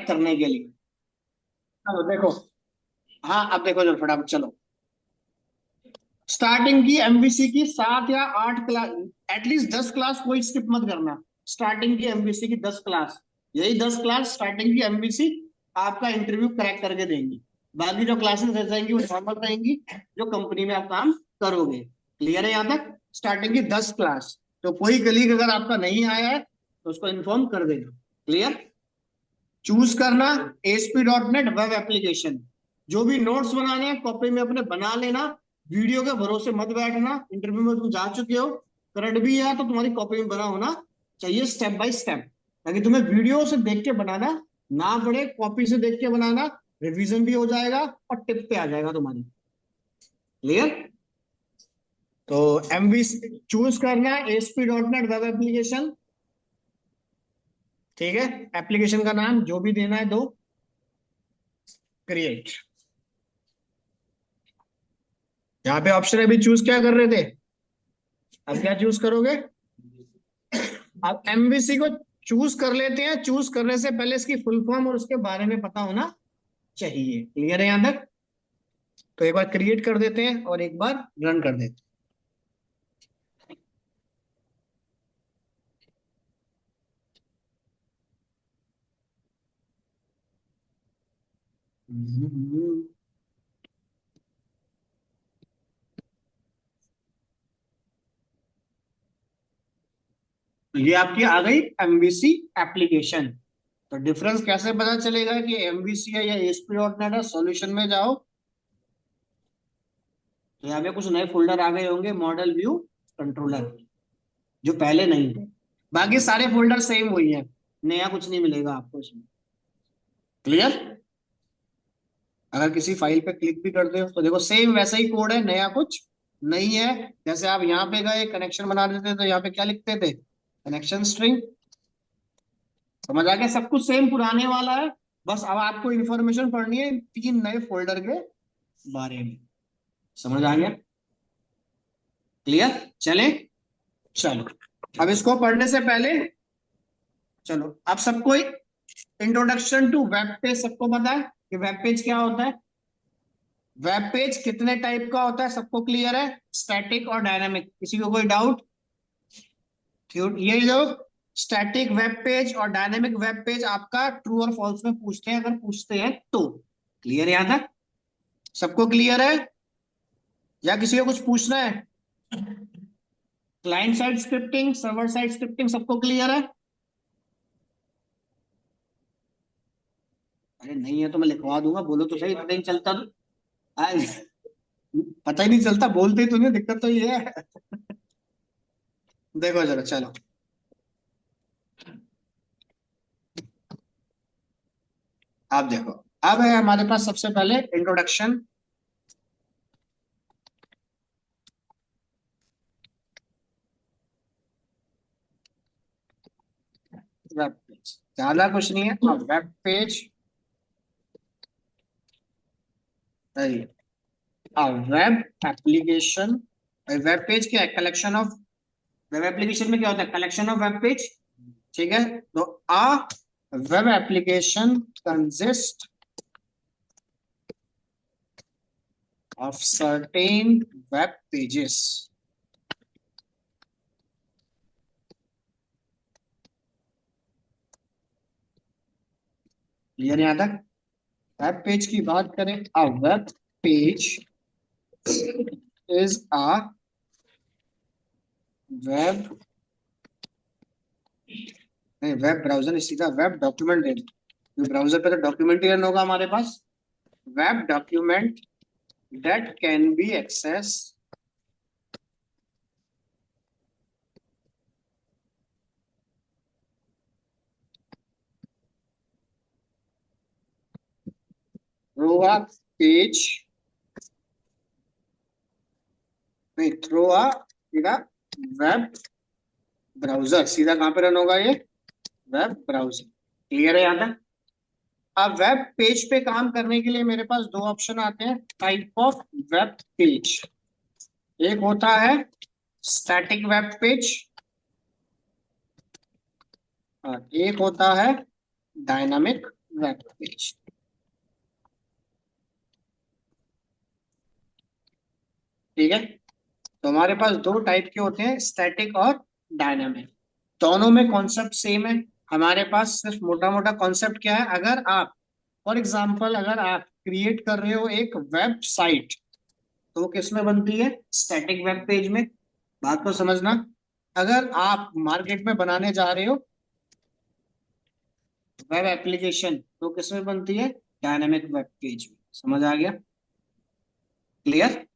Crack करने के लिए। चलो देखो, हाँ अब देखो जरा फटाफट चलो। स्टार्टिंग की एमवीसी की 7 या 8 क्लास, एटलीस्ट 10 क्लास कोई स्किप मत करना। स्टार्टिंग की एमवीसी की 10 क्लास, यही 10 क्लास स्टार्टिंग की एमवीसी आपका इंटरव्यू क्रैक करके देंगी। बाकी जो क्लासेस रह जाएंगी वो नॉर्मल रहेंगी, जो कंपनी में आप काम करोगे। क्लियर है यहाँ तक? स्टार्टिंग की 10 क्लास। तो कोई कलीग अगर आपका नहीं आया है तो उसको इन्फॉर्म कर देना। क्लियर? चूज करना ASP.NET वेब एप्लीकेशन। जो भी नोट्स बनाने हैं कॉपी में अपने बना लेना। वीडियो के भरोसे मत बैठना, इंटरव्यू में तुम जा चुके हो, करंट भी है तो तुम्हारी कॉपी में बना होना चाहिए स्टेप बाय स्टेप, ताकि तुम्हें वीडियो से देख के बनाना ना पड़े, कॉपी से देख के बनाना, रिवीजन भी हो जाएगा और टिप पे आ जाएगा तुम्हारी। क्लियर? तो एमवी चूज करना ASP.NET वेब एप्लीकेशन। ठीक है, एप्लीकेशन का नाम जो भी देना है दो, क्रिएट। यहाँ पे ऑप्शन अभी चूज क्या कर रहे थे, अब क्या चूज करोगे? अब एमवीसी को चूज कर लेते हैं। चूज करने से पहले इसकी फुल फॉर्म और उसके बारे में पता होना चाहिए। क्लियर है यहां तक? तो एक बार क्रिएट कर देते हैं और एक बार रन कर देते हैं। तो ये आपकी आ गई एमवीसी एप्लीकेशन। तो डिफरेंस कैसे पता चलेगा कि एमवीसी है या ASP.NET है? सॉल्यूशन में जाओ, तो यहाँ पे कुछ नए फोल्डर आ गए होंगे, मॉडल व्यू कंट्रोलर, जो पहले नहीं थे। बाकी सारे फोल्डर सेम वही है, नया कुछ नहीं मिलेगा आपको इसमें। क्लियर? अगर किसी फाइल पे क्लिक भी करते हो तो देखो सेम वैसा ही कोड है, नया कुछ नहीं है। जैसे आप यहाँ पे गए कनेक्शन बना देते तो यहाँ पे क्या लिखते थे? Connection string. समझ आ गया? सब कुछ सेम पुराने वाला है। बस अब आपको इंफॉर्मेशन पढ़नी है इन 3 नए फोल्डर के बारे में। समझ आ गया? क्लियर? चले, चलो। अब इसको पढ़ने से पहले, चलो अब सबको इंट्रोडक्शन टू वेब पेज सबको पता है कि वेब पेज क्या होता है? वेब पेज कितने टाइप का होता है सबको क्लियर है? स्टैटिक और डायनामिक। किसी को कोई डाउट? ये जो स्टैटिक वेब पेज और डायनामिक वेब पेज आपका ट्रू और फॉल्स में पूछते हैं, अगर पूछते हैं तो। क्लियर है यहां तक? सबको क्लियर है या किसी को कुछ पूछना है? Client side scripting, server side scripting सबको क्लियर है? अरे नहीं है तो मैं लिखवा दूंगा, बोलो तो सही, पता ही नहीं चलता तो। आए, पता ही नहीं चलता, बोलते ही तो नहीं, दिक्कत तो ये है। देखो जरा चलो, आप देखो। अब है हमारे पास सबसे पहले इंट्रोडक्शन। वेब पेज ज्यादा कुछ नहीं है, web page, web application. Web page क्या है? कलेक्शन ऑफ, वेब एप्लीकेशन में क्या होता है? Collection of web page. ठीक है, तो a web application consist of certain web pages. Clear यहां तक? वेब पेज की बात करें, a web page is a web, नहीं वेब ब्राउजर सीधा वेब डॉक्यूमेंट है। ब्राउजर पे तो डॉक्यूमेंट ही रन होगा हमारे पास। Web document that can be access through a page, नहीं थ्रू अ सीधा वेब ब्राउजर। सीधा कहां पे रन होगा ये? Web browser. क्लियर है यहां तक? अब वेब पेज पे काम करने के लिए मेरे पास दो ऑप्शन आते हैं, टाइप ऑफ वेब पेज। एक होता है स्टैटिक वेब पेज और एक होता है डायनामिक वेब पेज। ठीक है, तो हमारे पास दो टाइप के होते हैं, स्टैटिक और डायनामिक। दोनों में कॉन्सेप्ट सेम है। हमारे पास सिर्फ मोटा मोटा कॉन्सेप्ट क्या है, अगर आप फॉर एग्जाम्पल अगर आप क्रिएट कर रहे हो एक वेबसाइट, तो वो किस में बनती है, स्टैटिक वेब पेज में। बात को समझना। अगर आप मार्केट में बनाने जा रहे हो वेब एप्लीकेशन, तो किस में बनती है, डायनामिक वेब पेज में। समझ आ गया, क्लियर।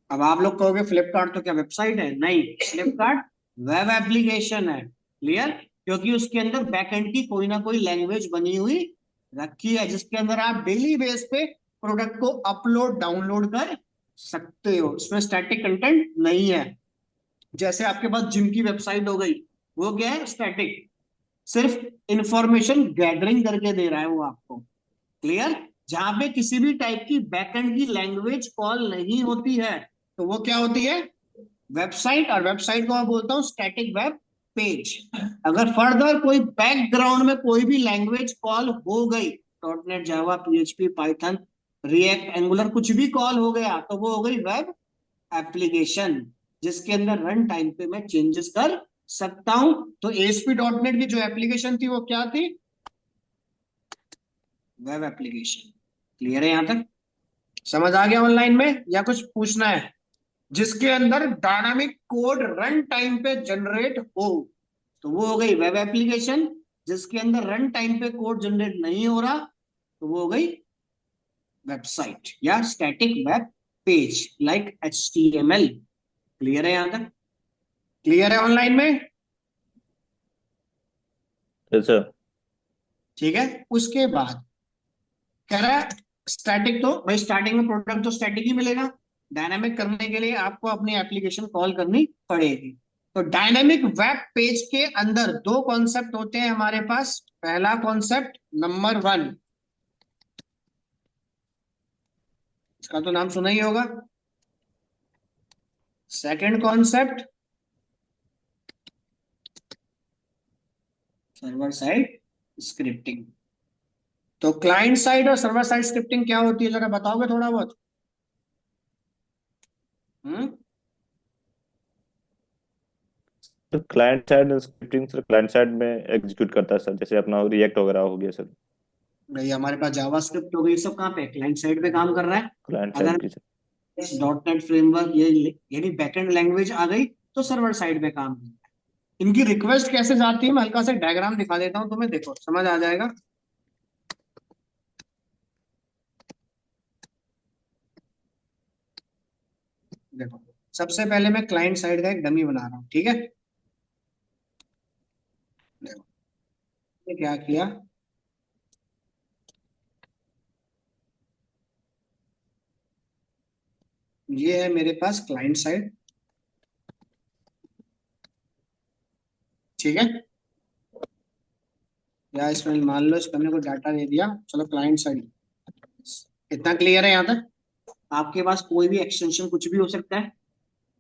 अब आप लोग कहोगे फ्लिपकार्ट तो क्या वेबसाइट है, नहीं, फ्लिपकार्ट वेब एप्लीकेशन है, क्लियर। क्योंकि उसके अंदर बैकएंड की कोई ना कोई लैंग्वेज बनी हुई रखी है, जिसके अंदर आप डेली बेस पे प्रोडक्ट को अपलोड डाउनलोड कर सकते हो। इसमें स्टैटिक कंटेंट नहीं है। जैसे आपके पास जिम की वेबसाइट हो गई, वो क्या है, स्टैटिक, सिर्फ इंफॉर्मेशन गैदरिंग करके दे रहा है वो आपको, क्लियर। जहां पे किसी भी टाइप की बैकएंड की लैंग्वेज कॉल नहीं होती है, तो वो क्या होती है, वेबसाइट। और वेबसाइट को मैं बोलता हूँ स्टैटिक वेब पेज। अगर फर्दर कोई बैकग्राउंड में कोई भी लैंग्वेज कॉल हो गई, डॉट नेट, जावा, पीएचपी, पाइथन, रिएक्ट, एंगुलर, कुछ भी कॉल हो गया, तो वो हो गई वेब एप्लीकेशन, जिसके अंदर रन टाइम पे मैं चेंजेस कर सकता हूं। तो एएसपी डॉट नेट की जो एप्लीकेशन थी वो क्या थी, वेब एप्लीकेशन। क्लियर है यहां तक, समझ आ गया ऑनलाइन में, या कुछ पूछना है। जिसके अंदर डायनामिक कोड रन टाइम पे जनरेट हो, तो वो हो गई वेब एप्लीकेशन। जिसके अंदर रन टाइम पे कोड जनरेट नहीं हो रहा, तो वो हो गई वेबसाइट या static web page, like HTML। Clear है यहां तक, क्लियर है ऑनलाइन में। अच्छा। ठीक है, उसके बाद कह रहा है स्टैटिक, तो भाई स्टार्टिंग में प्रोडक्ट तो स्टैटिक ही मिलेगा। डायनामिक करने के लिए आपको अपनी एप्लीकेशन कॉल करनी पड़ेगी। तो डायनामिक वेब पेज के अंदर दो कॉन्सेप्ट होते हैं हमारे पास। पहला कॉन्सेप्ट, नंबर वन, इसका तो नाम सुना ही होगा, second concept, server side scripting. तो क्लाइंट साइड और सर्वर साइड स्क्रिप्टिंग क्या होती है, जरा बताओगे थोड़ा बहुत। हम्म। तो client side scripting sir client side में एग्जीक्यूट करता है सर, जैसे अपना रिएक्ट वगैरह हो गया सर। भाई हमारे पास जावा स्क्रिप्ट हो गई, सब कहाँ पे, क्लाइंट साइड पे काम कर रहा है। क्लाइंट अगर साइड की सर। डॉट नेट फ्रेमवर्क ये यानी बैकएंड लैंग्वेज आ गई, तो सर्वर साइड पे काम करता है। इनकी रिक्वेस्ट कैसे जाती है, मैं हल्का सा डायग्राम दिखा देता हूँ तुम्हें, देखो समझ आ जाएगा। देखो, सबसे पहले मैं क्लाइंट साइड का एक डमी बना रहा हूँ, ठीक है। देखो ये क्या किया, ये है मेरे पास क्लाइंट साइड, ठीक है। या इसमें मान लो इस बंदे को डाटा दे दिया, चलो क्लाइंट साइड। इतना क्लियर है यहाँ तक। आपके पास कोई भी एक्सटेंशन कुछ भी हो सकता है।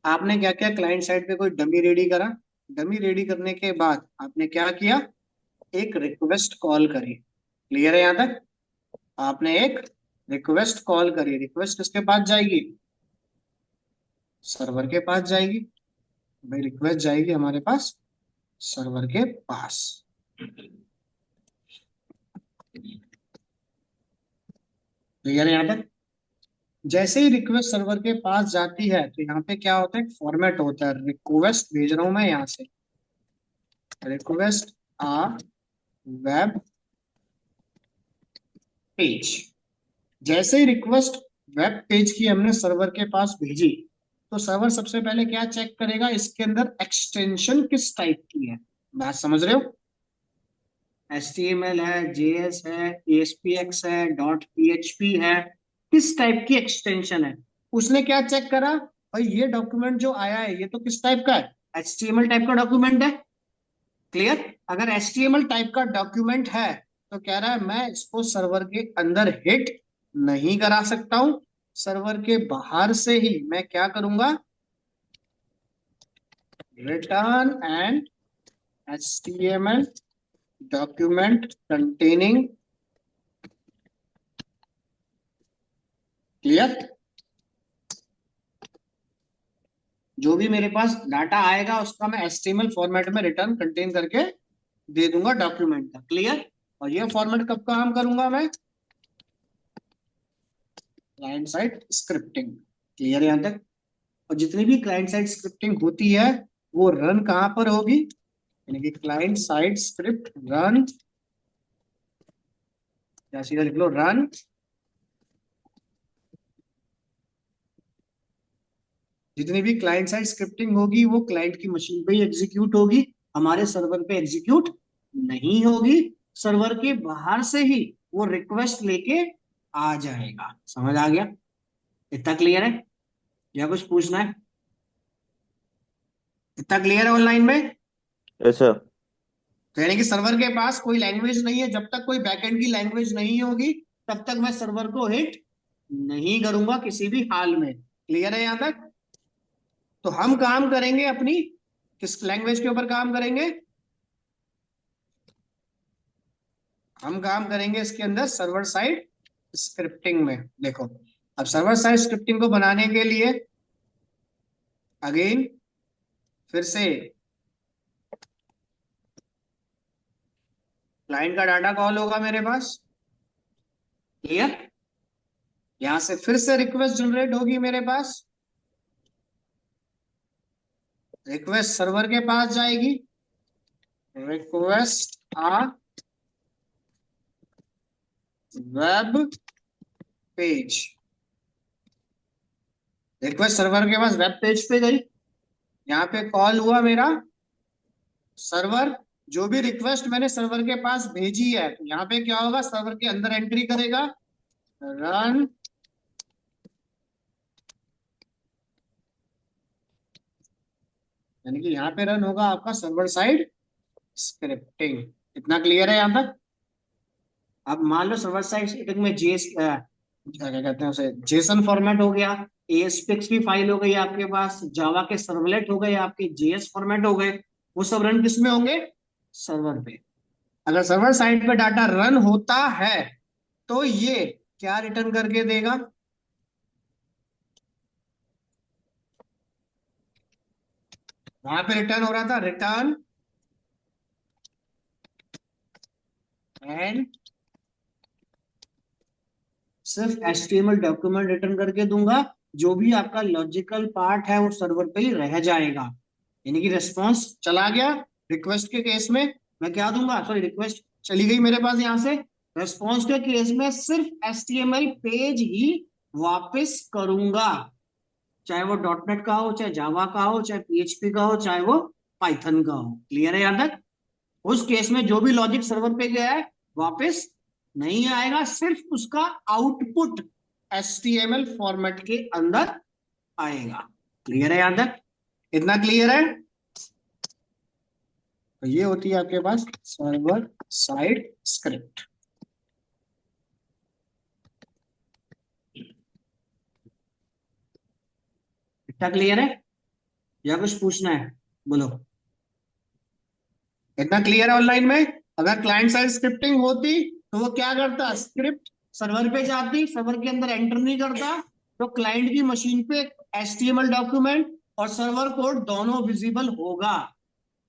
आपने क्या किया, क्लाइंट साइड पे कोई डमी रेडी करा। डमी रेडी करने के बाद आपने क्या किया, एक रिक्वेस्ट कॉल करी। क्लियर है यहाँ तक। आपने एक रिक्वेस्ट कॉल करी, रिक्वेस्ट किसके पास जाएगी, सर्वर के पास जाएगी। भाई रिक्वेस्ट जाएगी हमारे पास सर्वर के पास। क्लियर है यहाँ तक। जैसे ही रिक्वेस्ट सर्वर के पास जाती है, तो यहाँ पे क्या होता है, फॉर्मेट होता है, रिक्वेस्ट भेज रहा हूं मैं यहाँ से, रिक्वेस्ट आ वेब पेज। जैसे ही रिक्वेस्ट वेब पेज की हमने सर्वर के पास भेजी, तो सर्वर सबसे पहले क्या चेक करेगा, इसके अंदर एक्सटेंशन किस टाइप की है। बात समझ रहे हो, HTML है, JS है, ASPX है, .php है, किस टाइप की एक्सटेंशन है। उसने क्या चेक करा, भाई ये डॉक्यूमेंट जो आया है ये तो किस टाइप का है, HTML टाइप का डॉक्यूमेंट है। क्लियर। अगर HTML टाइप का डॉक्यूमेंट है, तो कह रहा है मैं इसको सर्वर के अंदर हिट नहीं करा सकता हूं। सर्वर के बाहर से ही मैं क्या करूंगा, return and HTML document containing, clear, जो भी मेरे पास डाटा आएगा उसका मैं एचटीएमएल फॉर्मेट में रिटर्न कंटेन करके दे दूंगा डॉक्यूमेंट का, क्लियर। और ये फॉर्मेट कब काम करूंगा मैं, क्लाइंट साइड स्क्रिप्टिंग, क्लियर यहां तक। और जितनी भी क्लाइंट साइड स्क्रिप्टिंग होती है वो रन कहां पर होगी, यानी कि क्लाइंट साइड स्क्रिप्ट रन, या सीधा लिख लो रन जितनी भी क्लाइंट साइड स्क्रिप्टिंग होगी वो क्लाइंट की मशीन पे ही एग्जीक्यूट होगी, हमारे सर्वर पे एग्जीक्यूट नहीं होगी। सर्वर के बाहर से ही वो रिक्वेस्ट लेके आ जाएगा, समझ आ गया, इतना क्लियर है या कुछ पूछना है, इतना क्लियर है ऑनलाइन में। ऐसा। तो यानी कि सर्वर के पास कोई लैंग्वेज नहीं है, जब तक कोई बैकएंड की लैंग्वेज नहीं होगी तब तक मैं सर्वर को हिट नहीं करूंगा किसी भी हाल में, क्लियर है यहां तक। तो हम काम करेंगे अपनी किस लैंग्वेज के ऊपर काम करेंगे, हम काम करेंगे इसके अंदर सर्वर साइड स्क्रिप्टिंग में। देखो अब सर्वर साइड स्क्रिप्टिंग को बनाने के लिए अगेन फिर से क्लाइंट का डाटा कॉल होगा मेरे पास, क्लियर। यहां से फिर से रिक्वेस्ट जनरेट होगी मेरे पास, रिक्वेस्ट सर्वर के पास जाएगी, रिक्वेस्ट आ वेब पेज, रिक्वेस्ट सर्वर के पास वेब पेज पे गई, यहाँ पे कॉल हुआ मेरा सर्वर, जो भी रिक्वेस्ट मैंने सर्वर के पास भेजी है तो यहाँ पे क्या होगा, सर्वर के अंदर एंट्री करेगा रन, यानी कि यहाँ पे रन होगा आपका सर्वर साइड स्क्रिप्टिंग, इतना क्लियर है यहाँ तक। अब मान लो सर्वर साइड स्क्रिप्टिंग में जेएस क्या क्या कहते हैं उसे, जेसन फॉर्मेट हो गया, एएसपीएक्स की फाइल हो गई आपके पास, जावा के सर्वलेट हो गए आपके, जेएस फॉर्मेट हो गए, वो सब रन किस में होंगे, सर्वर पे। अगर सर्वर साइड पे डाटा रन होता है तो ये क्या रिटर्न करके देगा, वहां पे रिटर्न हो रहा था रिटर्न एंड, सिर्फ एचटीएमएल डॉक्यूमेंट रिटर्न करके दूंगा, जो भी आपका लॉजिकल पार्ट है वो सर्वर पे ही रह जाएगा, यानी कि रिस्पॉन्स चला गया रिक्वेस्ट के केस में, मैं क्या दूंगा, सॉरी रिक्वेस्ट चली गई मेरे पास यहाँ से, रिस्पॉन्स के केस में सिर्फ एचटीएमएल पेज ही वापस करूंगा, चाहे वो डॉटनेट का हो, चाहे जावा का हो, चाहे पीएचपी का हो, चाहे वो पाइथन का हो, क्लियर है यहां तक। उस केस में जो भी लॉजिक सर्वर पे गया है वापस नहीं आएगा, सिर्फ उसका आउटपुट एचटीएमएल फॉर्मेट के अंदर आएगा, क्लियर है यहां तक, इतना क्लियर है। तो ये होती है आपके पास सर्वर साइड स्क्रिप्ट, इतना क्लियर है या कुछ पूछना है, बोलो। इतना क्लियर है ऑनलाइन में। अगर क्लाइंट साइड स्क्रिप्टिंग होती तो वो क्या करता, स्क्रिप्ट सर्वर पे जाती, सर्वर के अंदर एंटर नहीं करता, तो क्लाइंट की मशीन पे एचटीएमएल डॉक्यूमेंट और सर्वर कोड दोनों विजिबल होगा,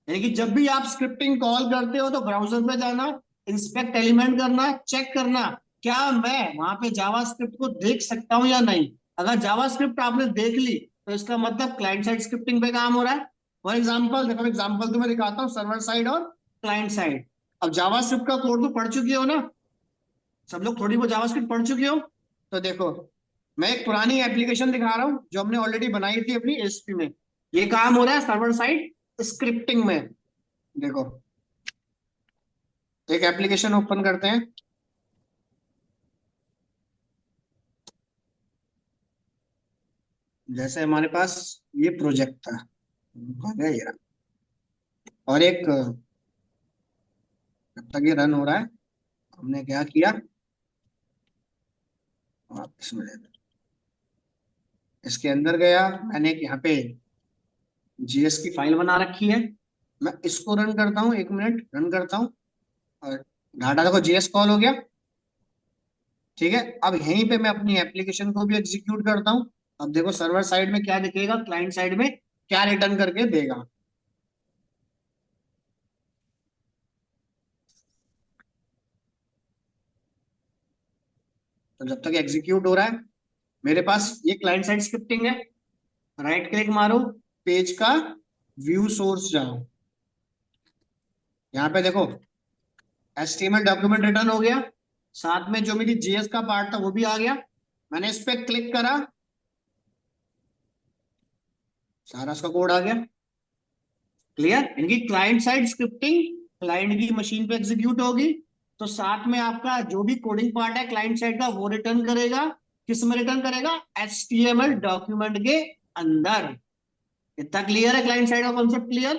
यानी कि जब भी आप स्क्रिप्टिंग कॉल करते हो तो ब्राउजर पे जाना, इंस्पेक्ट एलिमेंट करना, चेक करना क्या मैं वहां पे जावा स्क्रिप्ट को देख सकता हूं या नहीं। अगर जावा स्क्रिप्ट आपने देख ली तो इसका मतलब क्लाइंट साइड स्क्रिप्टिंग पे काम हो रहा है। फॉर एग्जाम्पल देखो, एग्जाम्पल तो मैं दिखाता हूँ सर्वर साइड और क्लाइंट साइड। अब जावा स्क्रिप्ट का कोड तो पढ़ चुके हो ना, सब लोग थोड़ी बहुत जावा स्क्रिप्ट पढ़ चुके हो। तो देखो मैं एक पुरानी एप्लीकेशन दिखा रहा हूँ जो हमने ऑलरेडी बनाई थी अपनी एसपी में, ये काम हो रहा है सर्वर साइड स्क्रिप्टिंग में। देखो एक एप्लीकेशन ओपन करते हैं, जैसे हमारे पास ये प्रोजेक्ट था, हो गया ये रहा। और एक जब तक ये रन हो रहा है हमने क्या किया, वापस में इसके अंदर गया, मैंने यहाँ पे जीएस की फाइल बना रखी है, मैं इसको रन करता हूँ, 1 मिनट रन करता हूँ। और डाटा देखो जेएस कॉल हो गया, ठीक है। अब यहीं पे मैं अपनी एप्लीकेशन को भी एग्जीक्यूट करता हूँ। अब देखो सर्वर साइड में क्या दिखेगा, क्लाइंट साइड में क्या रिटर्न करके देगा। तो जब तक एग्जीक्यूट हो रहा है, मेरे पास ये क्लाइंट साइड स्क्रिप्टिंग है। राइट क्लिक मारो, पेज का व्यू सोर्स जाओ, यहाँ पे देखो HTML डॉक्यूमेंट रिटर्न हो गया, साथ में जो मेरी जेएस का पार्ट था वो भी आ गया। मैंने इस पे क्लिक करा, सारा उसका कोड आ गया। क्लियर, इनकी क्लाइंट साइड स्क्रिप्टिंग क्लाइंट की मशीन पे एग्जीक्यूट होगी, तो साथ में आपका जो भी कोडिंग पार्ट है क्लाइंट साइड का वो रिटर्न करेगा। किस में रिटर्न करेगा, HTML डॉक्यूमेंट के अंदर। इतना क्लियर है, क्लाइंट साइड का कॉन्सेप्ट क्लियर,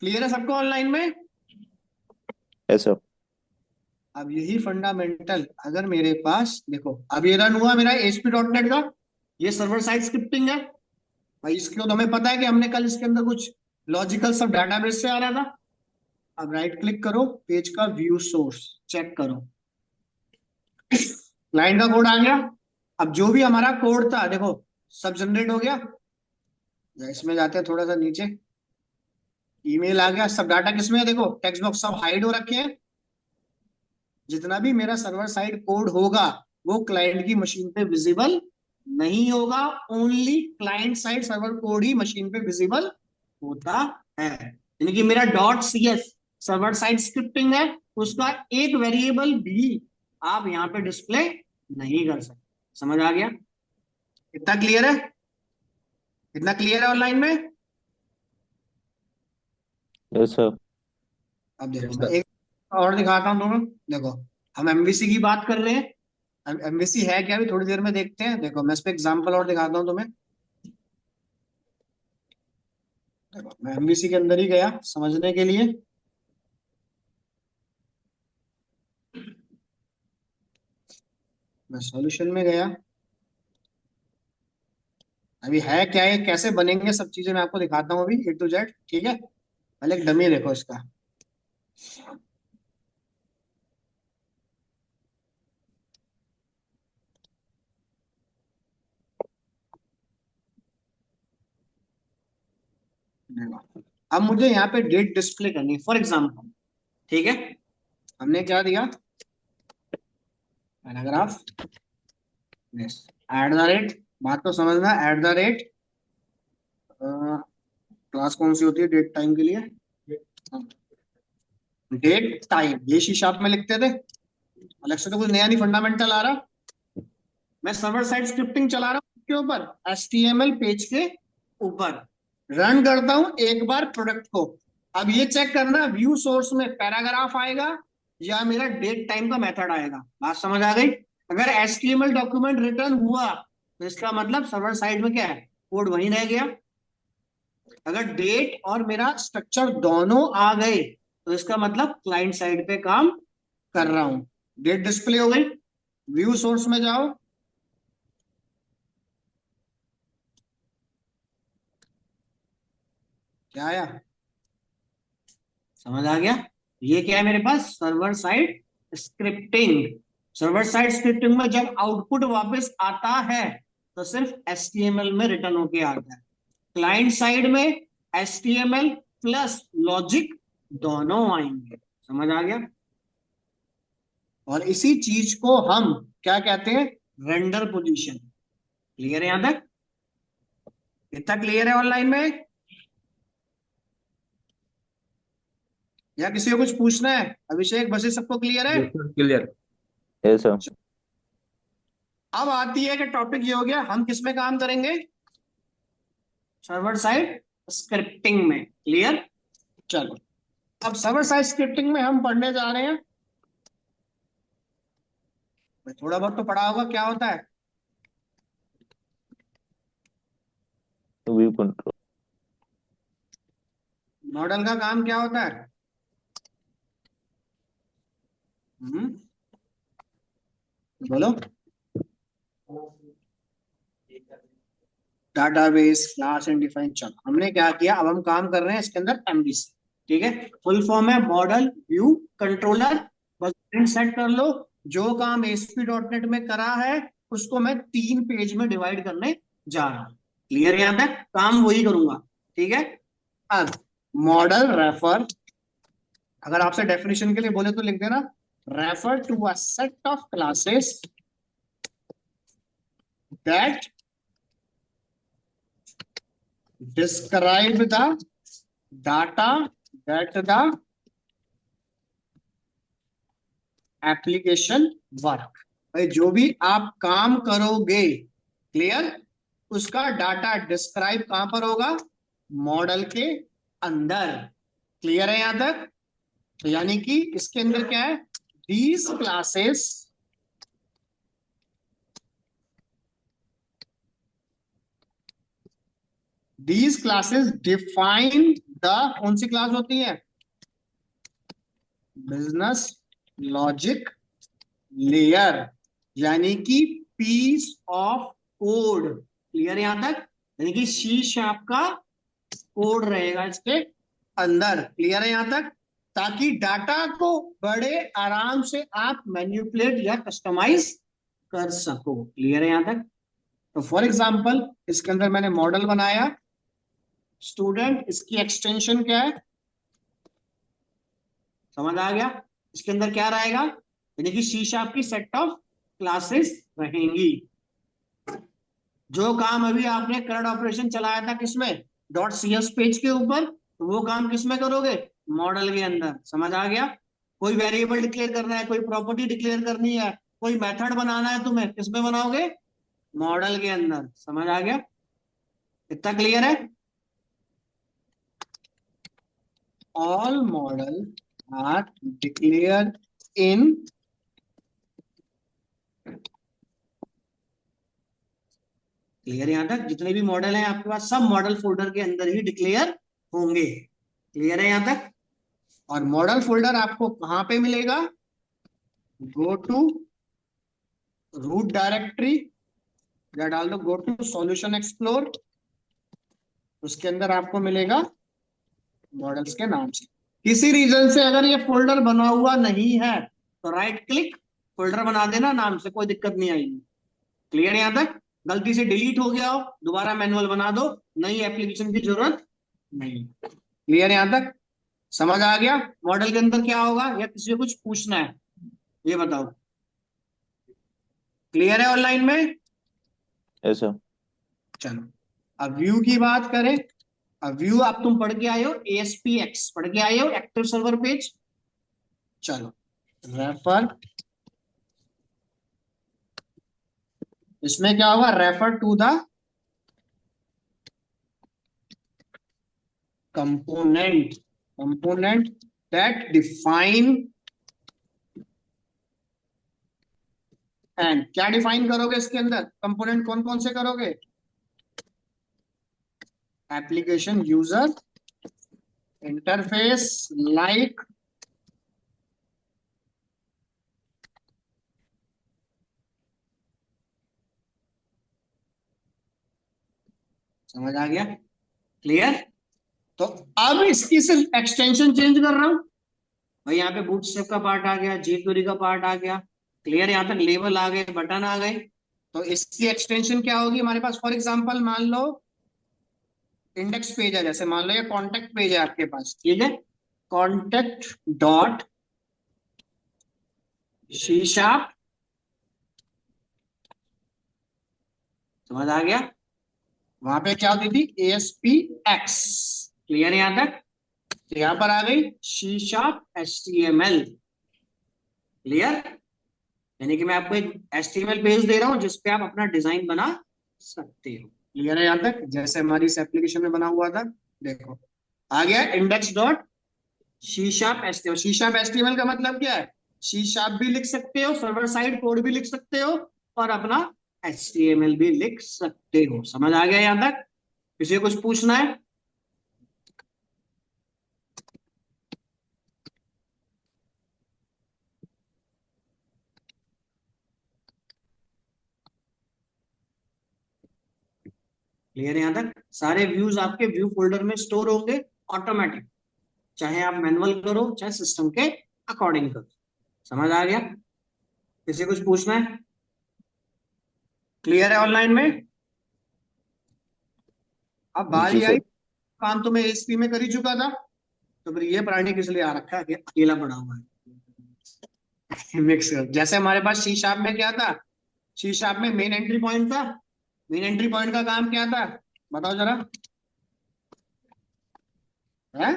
क्लियर है सबको ऑनलाइन में। ऐसा। अब यही फंडामेंटल अगर मेरे पास देखो, अब ये रन हुआ मेरा ASP.NET का, ये सर्वर साइड स्क्रिप्टिंग है भाई। इसको तो हमें पता है कि हमने कल इसके अंदर कुछ लॉजिकल सब डाटाबेस से आ रहा था। अब राइट क्लिक करो, पेज का व्यू सोर्स चेक करो, क्लाइंट का कोड आ गया। अब जो भी हमारा कोड था देखो सब जनरेट हो गया। या इसमें जाते हैं थोड़ा सा नीचे, ईमेल आ गया, सब डाटा किसमें है देखो, टेक्स्ट बॉक्स सब हाइड हो रखे हैं। जितना भी मेरा सर्वर साइड कोड होगा वो क्लाइंट की मशीन पे विजिबल नहीं होगा, only client side server code ही मशीन पे विजिबल होता है। यानी कि मेरा .cs सर्वर साइड स्क्रिप्टिंग है, उसका एक वेरिएबल भी आप यहाँ पे डिस्प्ले नहीं कर सकते। समझ आ गया, इतना क्लियर है, इतना क्लियर है ऑनलाइन में। ऐसा। अब देखो मैं एक और दिखाता हूँ तुम्हें, देखो हम एमवीसी की बात कर रहे हैं। एमवीसी है क्या, अभी थोड़ी देर में देखते हैं। देखो मैं इस पे एग्जांपल और दिखाता हूँ तुम्हें। देखो मैं एमवीसी के अंदर ही गया समझने के लिए। मैं सॉल्यूशन में गया, अभी है क्या, ये कैसे बनेंगे सब चीजें मैं आपको दिखाता हूँ अभी A to Z, ठीक है। पहले एक डमी देखो इसका। देखो अब मुझे यहाँ पे डेट डिस्प्ले करनी है फॉर एग्जाम्पल, ठीक है। हमने क्या दिया, पैराग्राफ, एट द रेट, बात तो समझना, एट द रेट, क्लास कौन सी होती है डेट टाइम के लिए, डेट टाइम, ये शीर्षक में लिखते थे। अलग से तो कुछ नया नहीं फंडामेंटल आ रहा। मैं सर्वर साइड स्क्रिप्टिंग चला रहा हूँ उसके ऊपर, HTML पेज के ऊपर। रन करता हूं एक बार प्रोडक्ट को। अब ये चेक करना व्यू सोर्स में पैराग्राफ आएगा या मेरा डेट टाइम का मेथड आएगा। बात समझ आ गई। अगर HTML डॉक्यूमेंट रिटर्न हुआ तो इसका मतलब सर्वर साइड में क्या है, कोड वहीं रह गया। अगर डेट और मेरा स्ट्रक्चर दोनों आ गए तो इसका मतलब क्लाइंट साइड पे काम कर रहा हूं। डेट डिस्प्ले हो गई, व्यू सोर्स में जाओ, क्या आया, समझ आ गया। ये क्या है मेरे पास, server side scripting. Server side scripting में जब आउटपुट वापस आता है तो सिर्फ HTML में रिटर्न होके आता है। क्लाइंट साइड में HTML प्लस लॉजिक दोनों आएंगे। समझ आ गया। और इसी चीज को हम क्या कहते हैं, रेंडर पोजीशन। क्लियर है यहां तक, इतना क्लियर है ऑनलाइन में, या किसी को कुछ पूछना है। अभिषेक बस सबको क्लियर है। बिल्कुल क्लियर। ऐसा। अब आती है कि टॉपिक ये हो गया, हम किस में काम करेंगे, सर्वर साइड स्क्रिप्टिंग में। क्लियर, चलो अब सर्वर साइड स्क्रिप्टिंग में हम पढ़ने जा रहे हैं। थोड़ा बहुत तो पढ़ा होगा क्या होता है, व्यू कंट्रोल। मॉडल का काम क्या होता है। हम्म, बोलो। Database, class and define. चलो हमने क्या किया, अब हम काम कर रहे हैं इसके अंदर एमवीसी। ठीक है, फुल फॉर्म है मॉडल व्यू कंट्रोलर। बस सेट कर लो, जो काम ASP.NET में करा है उसको मैं 3 पेज में डिवाइड करने जा रहा हूं। क्लियर है? यहां तक काम वही करूंगा। ठीक है, अब मॉडल रेफर, अगर आपसे डेफिनेशन के लिए बोले तो लिख देना, refer to a set of classes that describe the data that the application work. भाई जो भी आप काम करोगे, क्लियर, उसका डाटा डिस्क्राइब कहां पर होगा? मॉडल के अंदर। क्लियर है यहां तक? तो यानी कि इसके अंदर क्या है? दीज क्लासेस डिफाइन द, कौन सी क्लास होती है? बिजनेस लॉजिक लेयर, यानी कि पीस ऑफ कोड। क्लियर यहां तक? यानी कि सी शार्प का कोड रहेगा इसके अंदर। क्लियर है यहां तक? ताकि डाटा को बड़े आराम से आप मैन्युपुलेट या कस्टमाइज कर सको। क्लियर है यहां तक? तो फॉर एग्जांपल इसके अंदर मैंने मॉडल बनाया स्टूडेंट, इसकी एक्सटेंशन क्या है? समझ आ गया? इसके अंदर क्या रहेगा? यानी कि सी शार्प की सेट ऑफ क्लासेस रहेंगी। जो काम अभी आपने करंट ऑपरेशन चलाया था किसमें? .cs पेज के ऊपर, तो वो काम किसमें करोगे? मॉडल के अंदर। समझ आ गया? कोई वेरिएबल डिक्लेयर करना है, कोई प्रॉपर्टी डिक्लेयर करनी है, कोई मेथड बनाना है तुम्हें, किसमें बनाओगे? मॉडल के अंदर। समझ आ गया? इतना क्लियर है? All model are declare in, clear यहां तक? जितने भी मॉडल हैं आपके पास सब मॉडल फोल्डर के अंदर ही डिक्लेयर होंगे। क्लियर है यहां तक? और मॉडल फोल्डर आपको कहां पे मिलेगा? गो टू रूट डायरेक्टरी, या डाल दो गो टू सॉल्यूशन एक्सप्लोर, उसके अंदर आपको मिलेगा मॉडल्स के नाम से। किसी रीजन से अगर ये फोल्डर बना हुआ नहीं है तो राइट क्लिक, फोल्डर बना देना नाम से, कोई दिक्कत नहीं आएगी। क्लियर है यहां तक? गलती से डिलीट हो गया हो, दोबारा मैनुअल बना दो, नई एप्लीकेशन की जरूरत नहीं। क्लियर है यहां तक? समझ आ गया? मॉडल के अंदर क्या होगा, या किसी को कुछ पूछना है ये बताओ? क्लियर है ऑनलाइन में? ऐसा। चलो, अब व्यू की बात करें। अब व्यू आप तुम पढ़ के आए हो, ASPX पढ़ के आए हो, एक्टिव सर्वर पेज। चलो, रेफर, इसमें क्या होगा? Refer to the component, component that define, and क्या डिफाइन करोगे इसके अंदर? कंपोनेंट कौन कौन से करोगे? एप्लीकेशन यूजर इंटरफेस लाइक, समझ आ गया? क्लियर? तो अब इसकी सिर्फ एक्सटेंशन चेंज कर रहा हूं भाई। यहाँ पे बूटस्ट्रैप का पार्ट आ गया, jQuery का पार्ट आ गया। क्लियर? यहाँ तक लेबल आ गए, बटन आ गए। तो इसकी एक्सटेंशन क्या होगी हमारे पास? फॉर एग्जांपल मान लो इंडेक्स पेज है, जैसे मान लो ये कॉन्टेक्ट पेज है आपके पास, ठीक है, कॉन्टेक्ट डॉट सी शार्प, समझ आ गया? वहां पे क्या होती थी? ASPX। क्लियर है यहां तक? तो यहां पर आ गई सी शार्प HTML। क्लियर? यानी कि मैं आपको एक HTML पेज दे रहा हूं जिसपे आप अपना डिजाइन बना सकते हो। क्लियर है यहां तक? जैसे हमारी इस एप्लीकेशन में बना हुआ था, देखो आ गया index dot C sharp HTML। C sharp HTML का मतलब क्या है? सी शार्प भी लिख सकते हो, सर्वर साइड कोड भी लिख सकते हो, और अपना HTML भी लिख सकते हो। समझ आ गया यहां तक? किसी को कुछ पूछना है? क्लियर है यहां तक? सारे व्यूज आपके व्यू फोल्डर में स्टोर होंगे ऑटोमेटिक। चाहे आप मैनुअल करो चाहे सिस्टम के अकॉर्डिंग करो। समझ आ गया? किसी कुछ पूछना है? क्लियर है ऑनलाइन में? अब जी बारी आई, सर। काम तो मैं एसपी में कर ही चुका था, तो फिर ये प्राणी किस लिए आ रखा है कि अकेला पड़ा हुआ है। मिक्स कर, जैसे हमारे पास सी शार्प में क्या था, सी शार्प में मेन एंट्री पॉइंट था। मेन एंट्री पॉइंट का काम क्या था, बताओ जरा। है?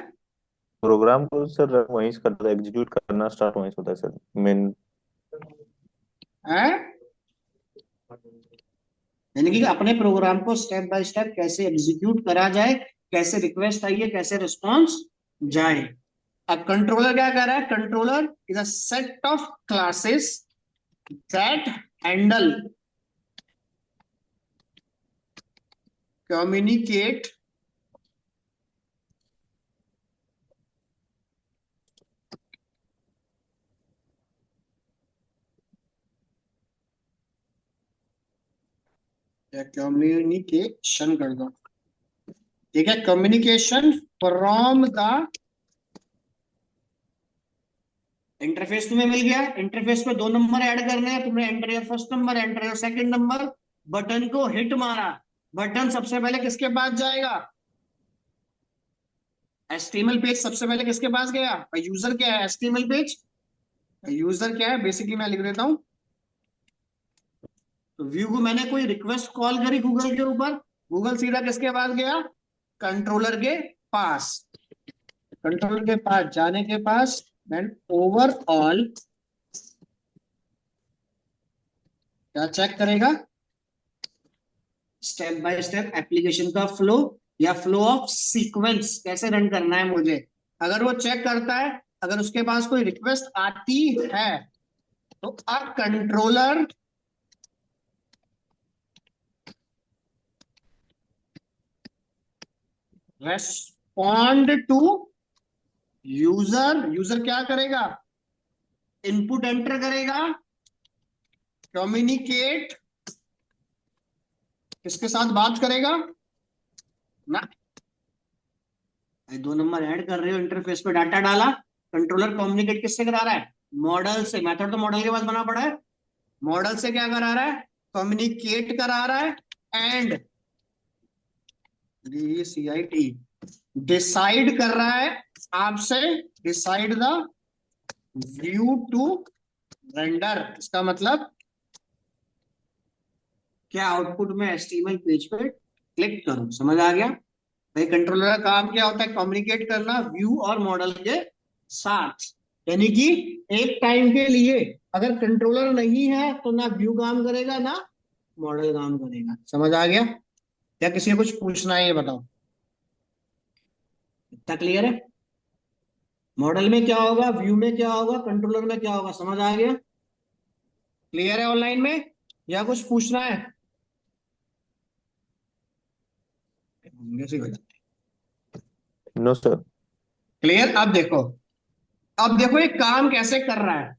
प्रोग्राम को सर वहीं से करता है, एग्जीक्यूट करना स्टार्ट वहीं से होता है सर, मेन। है? यानी कि अपने प्रोग्राम को स्टेप बाय स्टेप कैसे एग्जीक्यूट करा जाए, कैसे रिक्वेस्ट आई है, कैसे रिस्पॉन्स जाए। अब कंट्रोलर क्या कर रहा है, controller is a set of classes that handle communicate या कम्युनिकेशन कर दो, ठीक है, कम्युनिकेशन फ्रॉम द इंटरफेस। तुम्हें मिल गया, इंटरफेस पे दो नंबर ऐड करने हैं, तुमने enter your first number, enter your second number, button को हिट मारा। बटन सबसे पहले किसके पास जाएगा, एचटीएमएल पेज सबसे पहले किसके पास गया, यूजर क्या है, एचटीएमएल पेज यूजर क्या है, बेसिकली मैं लिख देता हूं। तो व्यू को मैंने कोई रिक्वेस्ट कॉल करी गूगल के ऊपर, गूगल सीधा किसके पास गया, कंट्रोलर के पास। कंट्रोलर के पास जाने के पास देन ओवरऑल क्या चेक करेगा, स्टेप बाय स्टेप एप्लीकेशन का फ्लो या फ्लो ऑफ सीक्वेंस कैसे रन करना है मुझे। अगर वो चेक करता है, अगर उसके पास कोई रिक्वेस्ट आती है, तो अब controller respond to user. User क्या करेगा, इनपुट एंटर करेगा, कम्युनिकेट किसके साथ बात करेगा ना, दो नंबर ऐड कर रहे हो, इंटरफेस पे डाटा डाला, कंट्रोलर कम्युनिकेट किससे करा रहा है, मॉडल से। मेथड तो मॉडल के पास बना पड़ा है, मॉडल से क्या करा रहा है, कम्युनिकेट करा रहा है, एंड CIT डिसाइड कर रहा है आपसे, decide the view to render. इसका मतलब क्या, आउटपुट में HTML पेज पे क्लिक करूं। समझ आ गया भाई? कंट्रोलर का काम क्या होता है, कम्युनिकेट करना व्यू और मॉडल के साथ। यानी कि एक टाइम के लिए अगर कंट्रोलर नहीं है तो ना व्यू काम करेगा ना मॉडल काम करेगा। समझ आ गया? या किसी को कुछ पूछना है, ये बताओ। इतना क्लियर है? मॉडल में क्या होगा, व्यू में क्या होगा, कंट्रोलर में क्या होगा, समझ आ गया? क्लियर है ऑनलाइन में, या कुछ पूछना है? No sir. क्लियर? अब देखो, अब देखो ये काम कैसे कर रहा है,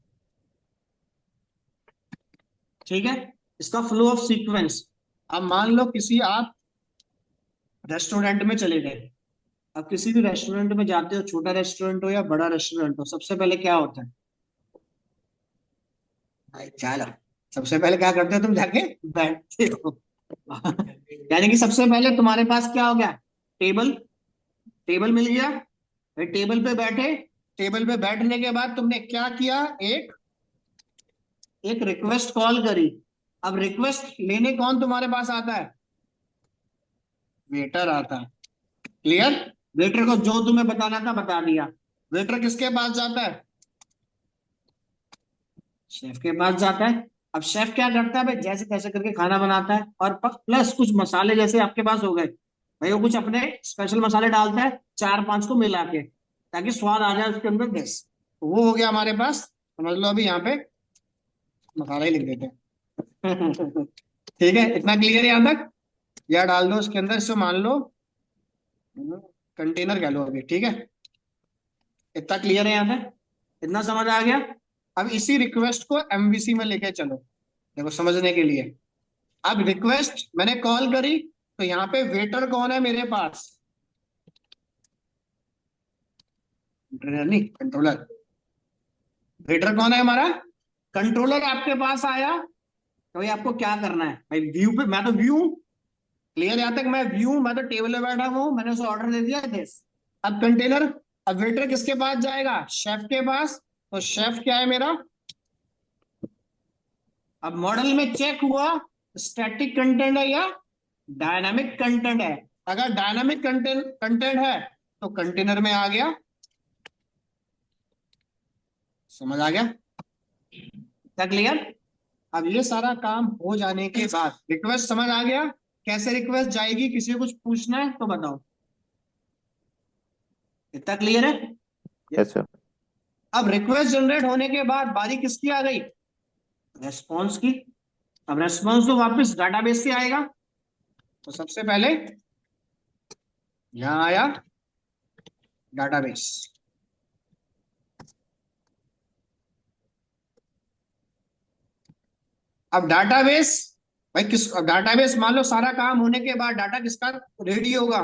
ठीक है, इसका फ्लो ऑफ सीक्वेंस। अब मान लो किसी आप रेस्टोरेंट में चले गए। अब किसी भी रेस्टोरेंट में जाते हो, छोटा रेस्टोरेंट हो या बड़ा रेस्टोरेंट हो, सबसे पहले क्या होता है भाई, चलो, सबसे पहले क्या करते हो तुम, जाके बैठते हो। यानी कि सबसे पहले तुम्हारे पास क्या हो गया, टेबल। टेबल मिल गया भाई, टेबल पे बैठे। टेबल पे बैठने के बाद तुमने क्या किया, एक एक रिक्वेस्ट कॉल करी। अब रिक्वेस्ट लेने कौन तुम्हारे पास आता है, वेटर आता है। क्लियर? वेटर को जो तुम्हें बताना था बता दिया। वेटर किसके पास जाता है, शेफ के पास जाता है। अब शेफ क्या करता है भाई, जैसे तैसे करके खाना बनाता है, और प्लस कुछ मसाले जैसे आपके पास हो गए भाई, वो कुछ अपने स्पेशल मसाले डालता है, चार पांच को मिला के, ताकि स्वाद आ जाए उसके अंदर बेस। तो वो हो गया हमारे पास। समझ लो अभी यहाँ पे मसाला ही लिख देते हैं। ठीक है, इतना क्लियर है यहाँ तक? या डाल दो उसके अंदर, इसको मान लो कंटेनर कह लो अभी, ठीक है। इतना क्लियर है यहाँ तक? इतना समझ आ गया? अब इसी रिक्वेस्ट को MVC में लेके चलो, देखो समझने के लिए। अब रिक्वेस्ट मैंने कॉल करी, तो यहाँ पे वेटर कौन है मेरे पास, कंटेनर नहीं, कंट्रोलर। वेटर कौन है हमारा? कंट्रोलर आपके पास आया तो भाई आपको क्या करना है भाई, व्यू पे, मैं तो व्यू क्लियर, यहां तक मैं व्यू, मैं तो टेबल पे बैठा हूं, मैंने उसे ऑर्डर दे दिया दिस। अब कंटेनर, अब वेटर किसके पास जाएगा? शेफ के पास। तो शेफ क्या है मेरा? अब मॉडल में चेक हुआ स्टैटिक कंटेंट है या डायनामिक कंटेंट है। अगर डायनामिक कंटेंट कंटेंट है तो कंटेनर में आ गया। समझ आ गया? क्लियर? अब ये सारा काम हो जाने के बाद रिक्वेस्ट समझ आ गया कैसे रिक्वेस्ट जाएगी, किसी को कुछ पूछना है तो बताओ। इतना क्लियर है? Yes sir. अब रिक्वेस्ट जनरेट होने के बाद बारी किसकी आ गई? रेस्पॉन्स की। अब रेस्पॉन्स तो वापस डाटाबेस से आएगा, तो सबसे पहले यहां आया डाटाबेस। अब डाटाबेस, भाई किस, डाटाबेस मान लो सारा काम होने के बाद डाटा किसका रेडी होगा?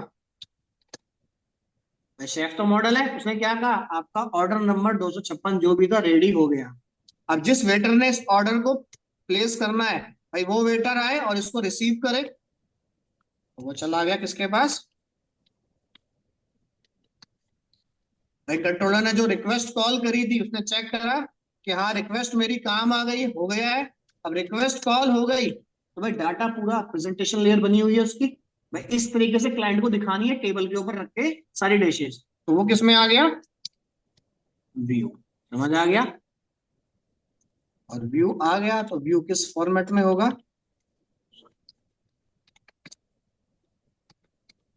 भाई शेफ तो मॉडल है, उसने क्या कहा, आपका ऑर्डर नंबर 256 जो भी था रेडी हो गया। अब जिस वेटर ने इस ऑर्डर को प्लेस करना है, भाई वो वेटर आए और इसको रिसीव करे, तो वो चला गया किसके पास? भाई कंट्रोलर ने जो रिक्वेस्ट कॉल करी थी उसने चेक करा कि हाँ रिक्वेस्ट मेरी काम आ गई, हो गया है। अब रिक्वेस्ट कॉल हो गई तो भाई डाटा पूरा प्रेजेंटेशन लेयर बनी हुई है उसकी, भाई इस तरीके से क्लाइंट को दिखानी है टेबल के ऊपर रख के सारी डिशेज, तो वो किस में आ गया? व्यू। समझ आ गया? और व्यू आ गया तो व्यू किस फॉर्मेट में होगा?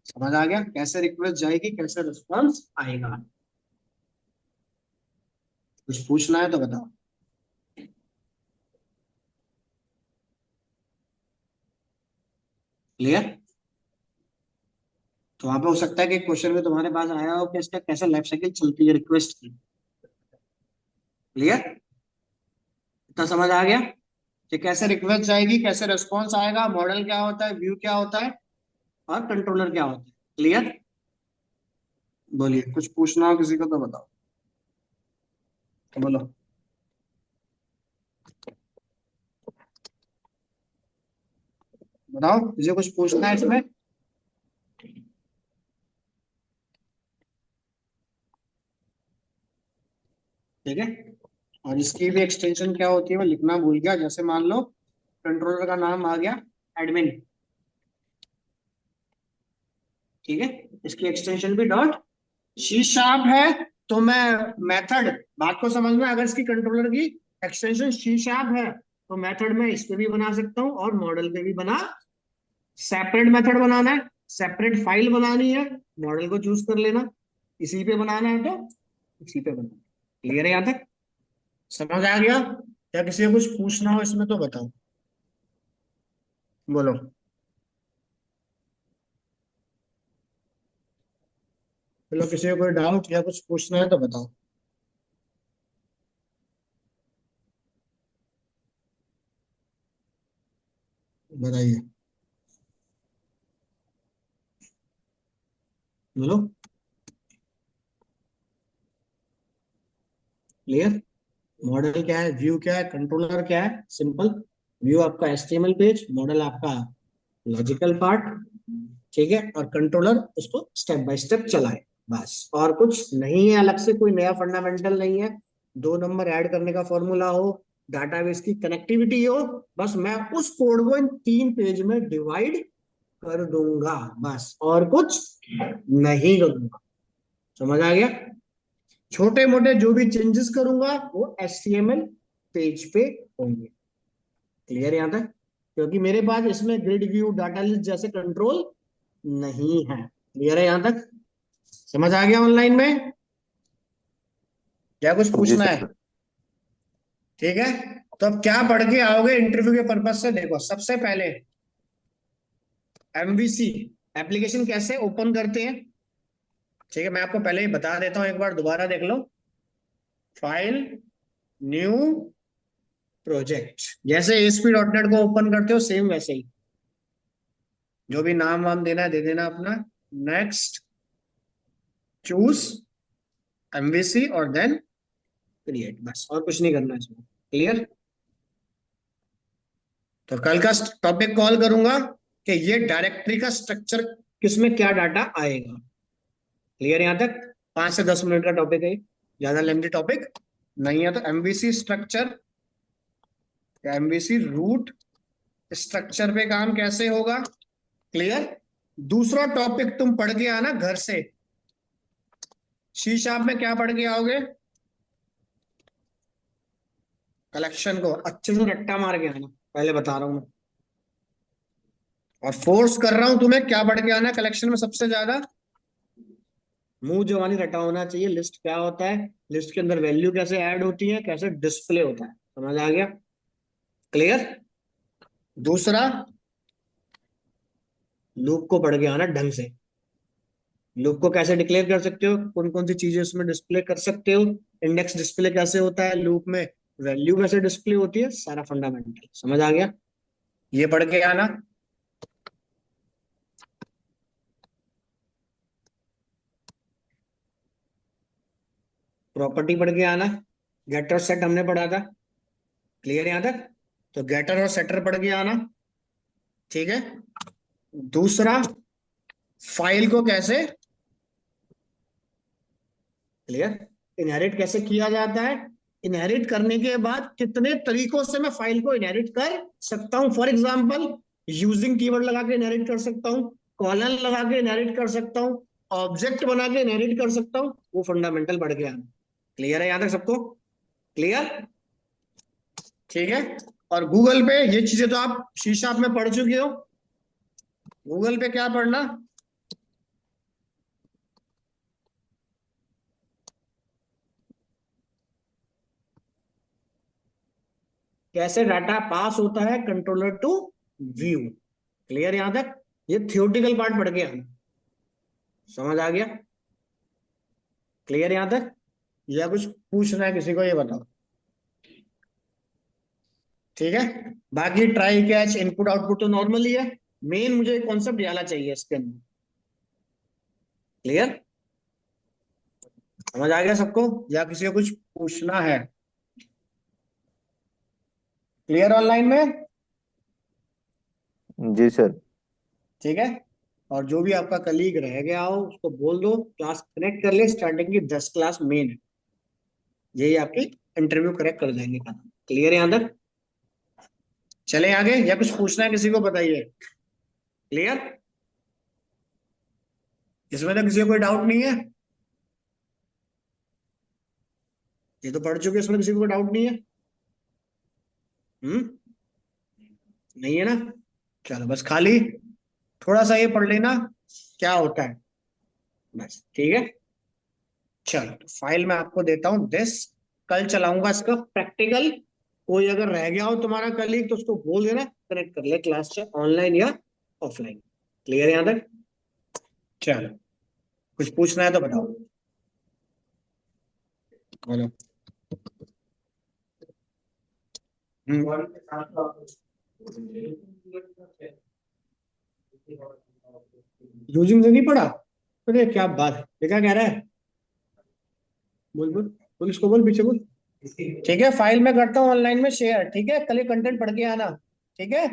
समझ आ गया कैसे रिक्वेस्ट जाएगी, कैसे रिस्पॉन्स आएगा? कुछ पूछना है तो बताओ। क्लियर? तो वहां पे हो सकता है कि क्वेश्चन में तुम्हारे पास आया हो कि इसका कैसे लाइफ साइकिल चलती है रिक्वेस्ट की। क्लियर? इतना समझ आ गया कि कैसे रिक्वेस्ट जाएगी, कैसे रिस्पॉन्स आएगा, मॉडल क्या होता है, व्यू क्या होता है, और कंट्रोलर क्या होता है। क्लियर? बोलिए, कुछ पूछना हो किसी को तो बताओ। बोलो। बताओ, मुझे कुछ पूछना है इसमें? ठीक है। और इसकी भी एक्सटेंशन क्या होती है मैं लिखना भूल गया, जैसे मान लो कंट्रोलर का नाम आ गया एडमिन, ठीक है, इसकी एक्सटेंशन भी डॉट सी शार्प है। तो मैं मेथड, बात को समझना, अगर इसकी कंट्रोलर की एक्सटेंशन सी शार्प है तो मेथड में इस पे भी बना सकता हूँ और मॉडल पे भी बना, सेपरेट मेथड बनाना है, सेपरेट फाइल बनानी है, मॉडल को चूज कर लेना, इसी पे बनाना है तो इसी पे बनाना। क्लियर है यहाँ तक? समझ आ गया? या किसी को कुछ पूछना हो इसमें तो बताओ। बोलो। चलो, किसी को कोई डाउट या कुछ पूछना है तो बताओ। बताइए। बोलो। क्लियर? मॉडल क्या है, व्यू क्या है, कंट्रोलर क्या है? सिंपल। व्यू आपका एचटीएमएल पेज, मॉडल आपका लॉजिकल पार्ट, ठीक है, और कंट्रोलर उसको स्टेप बाय स्टेप चलाए, बस और कुछ नहीं है, अलग से कोई नया फंडामेंटल नहीं है। दो नंबर ऐड करने का फॉर्मूला हो, डाटाबेस की कनेक्टिविटी हो, बस मैं उस कोड को इन 3 पेज में डिवाइड कर दूंगा, बस और कुछ नहीं करूंगा। समझ आ गया? छोटे मोटे जो भी चेंजेस करूंगा वो HTML पेज पे होंगे। क्लियर यहां तक? क्योंकि मेरे पास इसमें ग्रिड व्यू, डाटा लिस्ट जैसे कंट्रोल नहीं है। क्लियर है यहां तक? समझ आ गया ऑनलाइन में? क्या कुछ जी पूछना है? सर। ठीक है। तो अब क्या पढ़ के आओगे इंटरव्यू के पर्पज से? देखो, सबसे पहले MVC एप्लीकेशन कैसे ओपन करते हैं, ठीक है, मैं आपको पहले ही बता देता हूं, एक बार दोबारा देख लो। फाइल, न्यू, प्रोजेक्ट, जैसे ASP.NET को ओपन करते हो सेम वैसे ही, जो भी नाम वाम देना है दे देना अपना। नेक्स्ट, चूज एमवीसी और देन क्रिएट, बस और कुछ नहीं करना इसमें। क्लियर? तो कल का टॉपिक कॉल करूंगा कि ये डायरेक्टरी का स्ट्रक्चर, किसमें क्या डाटा आएगा। क्लियर यहां तक? 5 से 10 मिनट का टॉपिक है, ज्यादा लेंथी टॉपिक नहीं है। तो एमवीसी स्ट्रक्चर या एमवीसी रूट स्ट्रक्चर पे काम कैसे होगा। क्लियर? दूसरा टॉपिक तुम पढ़ के आना घर से, सी शार्प में क्या पढ़ के आओगे, कलेक्शन को अच्छे से रट्टा मार के आना, पहले बता रहा हूं मैं। और फोर्स कर रहा हूं तुम्हें, क्या पढ़ के आना कलेक्शन में सबसे ज्यादा, मुंह जवानी रटा होना चाहिए। लिस्ट क्या होता है, लिस्ट के अंदर वैल्यू कैसे ऐड होती है, कैसे डिस्प्ले होता है, समझ आ गया? क्लियर? दूसरा, लूप को पढ़ के आना ढंग से। लूप को कैसे डिक्लेयर कर सकते हो, कौन कौन सी चीजें उसमें डिस्प्ले कर सकते हो, इंडेक्स डिस्प्ले कैसे होता है लूप में, वैल्यू कैसे डिस्प्ले होती है, सारा फंडामेंटल समझ आ गया। ये पढ़ के आना। प्रॉपर्टी पढ़ के आना। गेटर सेट हमने पढ़ा था, क्लियर यहां तक? तो गेटर और सेटर पढ़ के आना, ठीक है। दूसरा, फाइल को कैसे, क्लियर, इनहेरिट कैसे किया जाता है, इनहेरिट करने के बाद कितने तरीकों से मैं फाइल को इनहेरिट कर सकता हूं। फॉर एग्जांपल, यूजिंग कीवर्ड लगा के इनहेरिट कर सकता हूं, कॉलन लगा के इनहेरिट कर सकता हूं, ऑब्जेक्ट बना के इनहेरिट कर सकता हूं। वो फंडामेंटल पढ़ के आना। क्लियर है यहां तक सबको? क्लियर? ठीक है। और गूगल पे ये चीजें तो आप शीशा आप में पढ़ चुके हो। गूगल पे क्या पढ़ना, कैसे डाटा पास होता है कंट्रोलर टू व्यू। क्लियर यहां तक? ये थियोरटिकल पार्ट पढ़ के आना, समझ आ गया? क्लियर यहां तक? या कुछ पूछना है किसी को, ये बताओ। ठीक है। बाकी ट्राई कैच इनपुट आउटपुट तो नॉर्मल ही है, मेन मुझे कॉन्सेप्ट डाला चाहिए इसके अंदर। क्लियर? समझ आ गया सबको, या किसी को कुछ पूछना है? क्लियर ऑनलाइन में? जी सर। ठीक है। और जो भी आपका कलीग रह गया हो उसको बोल दो क्लास कनेक्ट कर ले, स्टार्टिंग की 10 क्लास मेन है, यही आपकी इंटरव्यू करेक्ट कर देंगे। क्लियर यहां तक? चले आगे, या कुछ पूछना है किसी को, बताइए। क्लियर? इसमें तो किसी को कोई डाउट नहीं है, ये तो पढ़ चुके, इसमें किसी को डाउट नहीं है। हम्म, नहीं है ना? चलो बस खाली थोड़ा सा ये पढ़ लेना क्या होता है, बस ठीक है। चलो तो फाइल मैं आपको देता हूं दिस, कल चलाऊंगा इसका प्रैक्टिकल। कोई अगर रह गया हो तुम्हारा कलीग तो उसको बोल देना कनेक्ट कर ले क्लास से, ऑनलाइन या ऑफलाइन। क्लियर यहां तक? चलो, कुछ पूछना है तो बताओ, बोलो। यूजिंग से नहीं पढ़ा? अरे क्या बात है, ये क्या कह रहा है, बोल बोल बोल, इसको बोल, पीछे बोल। ठीक है, फाइल में करता हूँ ऑनलाइन में शेयर, ठीक है, कल ये कंटेंट पढ़ के आना, ठीक है।